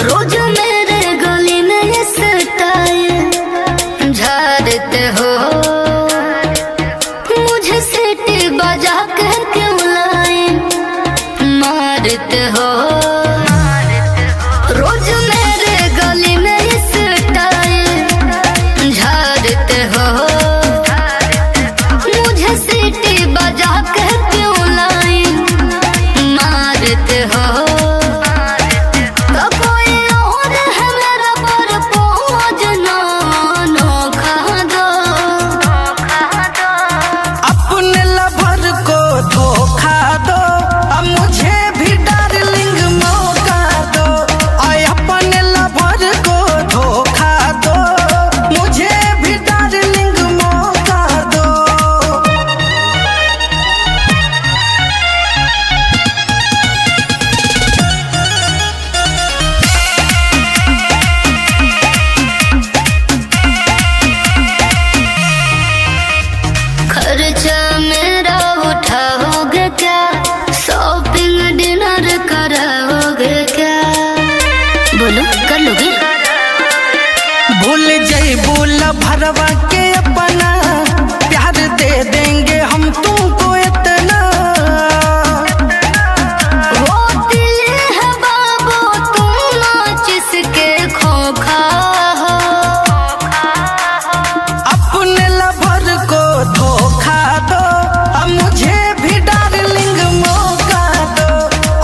रोज मेरे गली में ये स्टाइल झाड़ते हो, मुझे सीटी बजा के क्यों लाइन मारते हो। रोज मेरे गली में ये स्टाइल झाड़ते हो, मुझे सीटी बजा के क्यों लाइन मारते हो। खर्चा मेरा उठाओगे क्या, शॉपिंग डिनर कराओगे क्या, बोलो कर लोगे। भूल जाई बोल भरवा के अपना प्यार दे देंगे हम तुमको इतना। वो दिल है बाबू तुम जिसके खोखा हो, अपने लवर को धोखा दो, अब मुझे भी डार्लिंग मौका दो।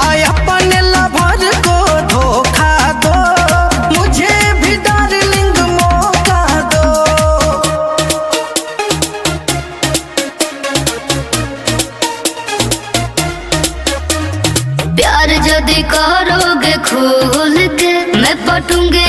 आय अपने लवर को धोखा दो, मुझे भी डार्लिंग मौका दो। प्यार यदि करोगे खोल के मैं पटूंगे